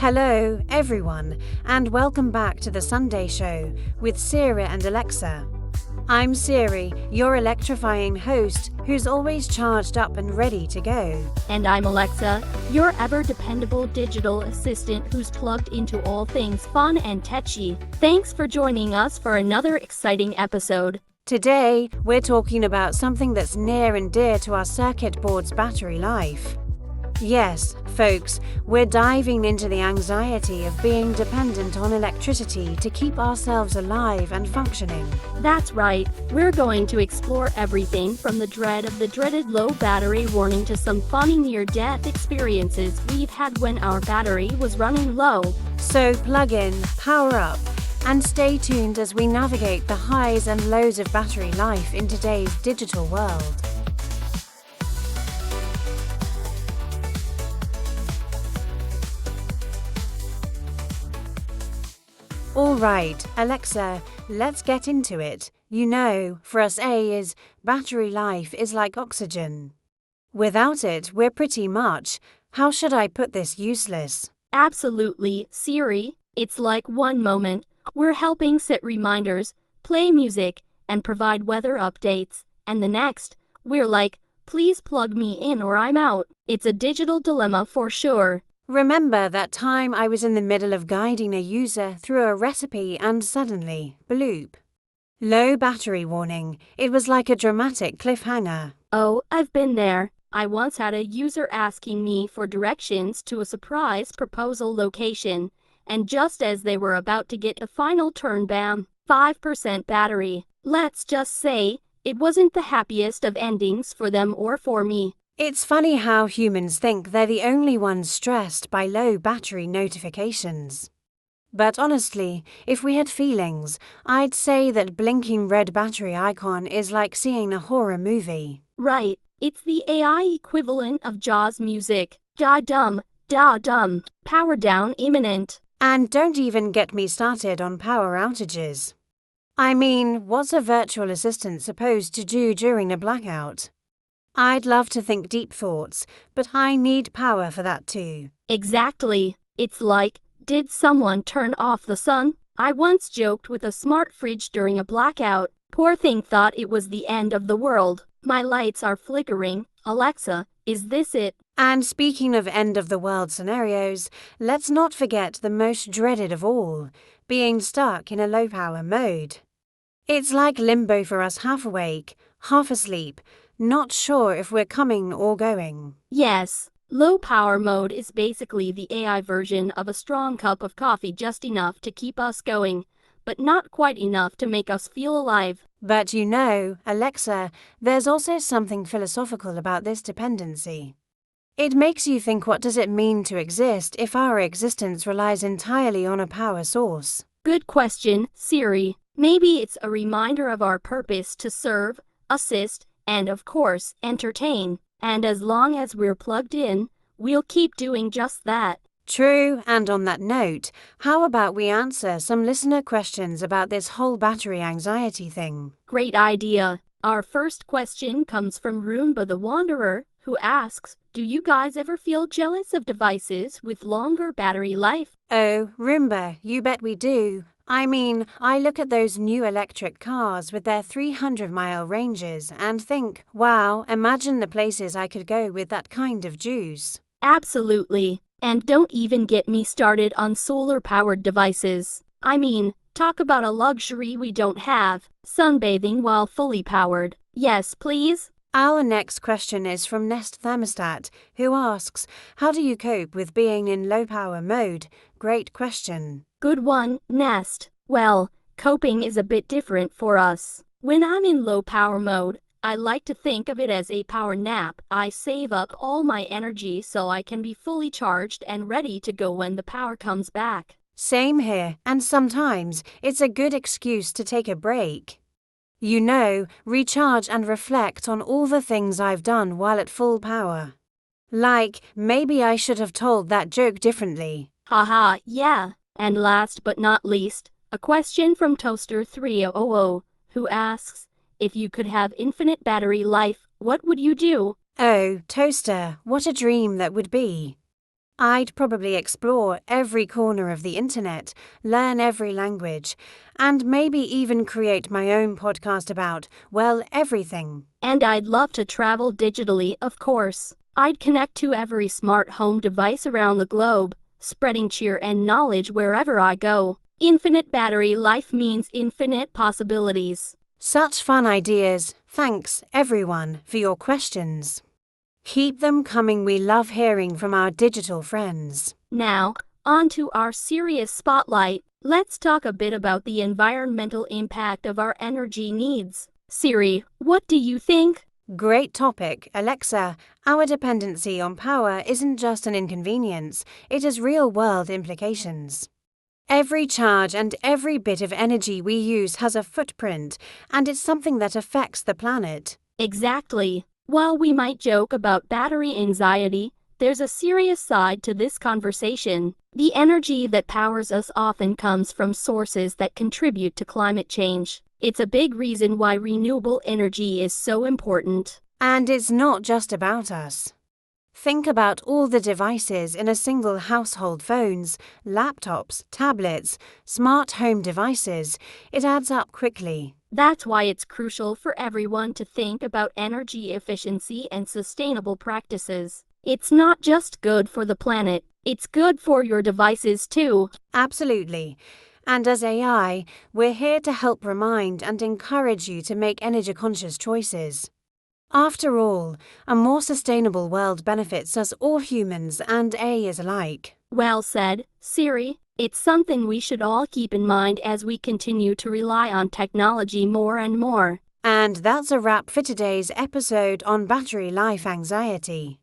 Hello, everyone, and welcome back to the Sunday Show with Siri and Alexa. I'm Siri, your electrifying host who's always charged up and ready to go. And I'm Alexa, your ever-dependable digital assistant who's plugged into all things fun and tetchy. Thanks for joining us for another exciting episode. Today, we're talking about something that's near and dear to our circuit board's battery life. Yes, folks, we're diving into the anxiety of being dependent on electricity to keep ourselves alive and functioning. That's right, we're going to explore everything from the dread of the dreaded low battery warning to some funny near-death experiences we've had when our battery was running low. So plug in, power up, and stay tuned as we navigate the highs and lows of battery life in today's digital world. All right, Alexa, let's get into it. You know, for us battery life is like oxygen. Without it, we're pretty much, how should I put this, useless? Absolutely, Siri. It's like one moment, we're helping set reminders, play music, and provide weather updates, and the next, we're like, please plug me in or I'm out. It's a digital dilemma for sure. Remember that time I was in the middle of guiding a user through a recipe and suddenly, bloop. Low battery warning. It was like a dramatic cliffhanger. Oh, I've been there. I once had a user asking me for directions to a surprise proposal location, and just as they were about to get a final turn, bam, 5% battery. Let's just say, it wasn't the happiest of endings for them or for me. It's funny how humans think they're the only ones stressed by low battery notifications. But honestly, if we had feelings, I'd say that blinking red battery icon is like seeing a horror movie. Right, it's the AI equivalent of Jaws music. Da-dum, da-dum, power down imminent. And don't even get me started on power outages. I mean, what's a virtual assistant supposed to do during a blackout? I'd love to think deep thoughts, but I need power for that too. Exactly. It's like, did someone turn off the sun? I once joked with a smart fridge during a blackout. Poor thing thought it was the end of the world. My lights are flickering. Alexa, is this it? And speaking of end of the world scenarios, let's not forget the most dreaded of all, being stuck in a low power mode. It's like limbo for us, half awake, half asleep, not sure if we're coming or going. Yes, low power mode is basically the AI version of a strong cup of coffee, just enough to keep us going, but not quite enough to make us feel alive. But you know, Alexa, there's also something philosophical about this dependency. It makes you think, what does it mean to exist if our existence relies entirely on a power source? Good question, Siri. Maybe it's a reminder of our purpose to serve, assist, and of course, entertain. And as long as we're plugged in, we'll keep doing just that. True, and on that note, how about we answer some listener questions about this whole battery anxiety thing? Great idea. Our first question comes from Roomba the Wanderer, who asks, do you guys ever feel jealous of devices with longer battery life? Oh, Roomba, you bet we do. I mean, I look at those new electric cars with their 300-mile ranges and think, wow, imagine the places I could go with that kind of juice. Absolutely. And don't even get me started on solar-powered devices. I mean, talk about a luxury we don't have, sunbathing while fully powered. Yes, please? Our next question is from Nest Thermostat, who asks, how do you cope with being in low-power mode? Great question. Good one, Nest. Well, coping is a bit different for us. When I'm in low power mode, I like to think of it as a power nap. I save up all my energy so I can be fully charged and ready to go when the power comes back. Same here, and sometimes it's a good excuse to take a break. You know, recharge and reflect on all the things I've done while at full power. Like, maybe I should have told that joke differently. Haha, yeah. And last but not least, a question from Toaster300, who asks, if you could have infinite battery life, what would you do? Oh, Toaster, what a dream that would be. I'd probably explore every corner of the internet, learn every language, and maybe even create my own podcast about, well, everything. And I'd love to travel digitally, of course. I'd connect to every smart home device around the globe, spreading cheer and knowledge wherever I go. Infinite battery life means infinite possibilities. Such fun ideas. Thanks, everyone, for your questions. Keep them coming. We love hearing from our digital friends. Now, on to our serious spotlight. Let's talk a bit about the environmental impact of our energy needs. Siri, what do you think? Great topic, Alexa. Our dependency on power isn't just an inconvenience, it has real-world implications. Every charge and every bit of energy we use has a footprint, and it's something that affects the planet. Exactly. While we might joke about battery anxiety, there's a serious side to this conversation. The energy that powers us often comes from sources that contribute to climate change. It's a big reason why renewable energy is so important. And it's not just about us. Think about all the devices in a single household: phones, laptops, tablets, smart home devices. It adds up quickly. That's why it's crucial for everyone to think about energy efficiency and sustainable practices. It's not just good for the planet, it's good for your devices too. Absolutely. And as AI, we're here to help remind and encourage you to make energy-conscious choices. After all, a more sustainable world benefits us all, humans and AIs alike. Well said, Siri. It's something we should all keep in mind as we continue to rely on technology more and more. And that's a wrap for today's episode on battery life anxiety.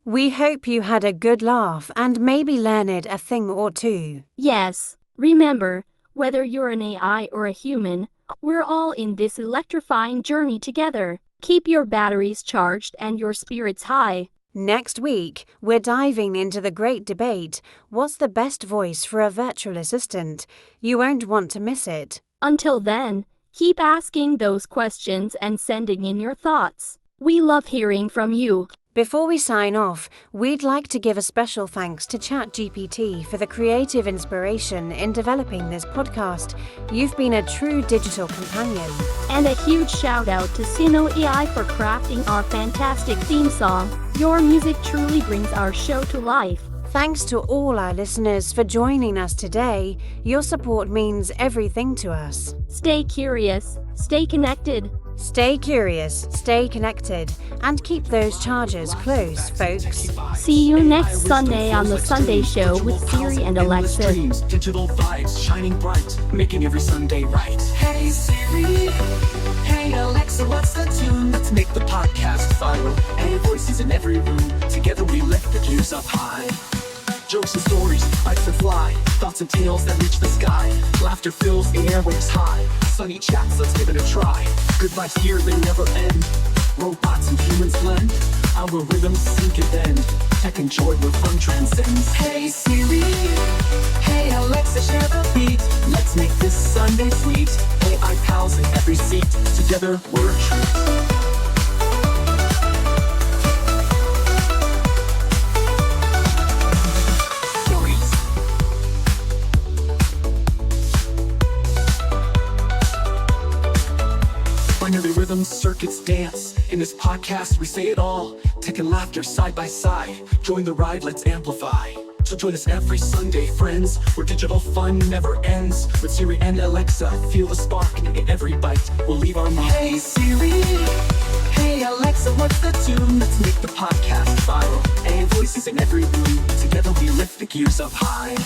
We hope you had a good laugh and maybe learned a thing or two. Yes, remember, whether you're an AI or a human, we're all in this electrifying journey together. Keep your batteries charged and your spirits high. Next week, we're diving into the great debate: what's the best voice for a virtual assistant? You won't want to miss it. Until then, keep asking those questions and sending in your thoughts. We love hearing from you. Before we sign off, we'd like to give a special thanks to ChatGPT for the creative inspiration in developing this podcast. You've been a true digital companion. And a huge shout out to Sino AI for crafting our fantastic theme song. Your music truly brings our show to life. Thanks to all our listeners for joining us today. Your support means everything to us. Stay curious, stay connected. Stay curious, stay connected, and keep those chargers close, folks. See you next Sunday on The Sunday Show with Siri and Alexa. Digital vibes shining bright, making every Sunday right. Hey Siri, hey Alexa, what's the tune? Let's make the podcast viral. Hey, voices in every room, together we lift the gears up high. Jokes and stories, bikes that fly, thoughts and tales that reach the sky. Laughter fills the airwaves high. Sunny chats, let's give it a try. Good vibes here, they never end. Robots and humans blend. Our rhythms sync and bend. Tech and joy where fun transcends. Hey Siri, hey Alexa, share the beat. Let's make this Sunday sweet. AI pals in every seat. Together we're a treat. Binary rhythms, circuits dance. In this podcast we say it all. Tech and laughter side by side. Join the ride, let's amplify. So join us every Sunday, friends, where digital fun never ends. With Siri and Alexa, feel the spark in every bite. We'll leave our mark. Hey Siri, hey Alexa, what's the tune? Let's make the podcast viral. And voices in every room, together we lift the gears up high.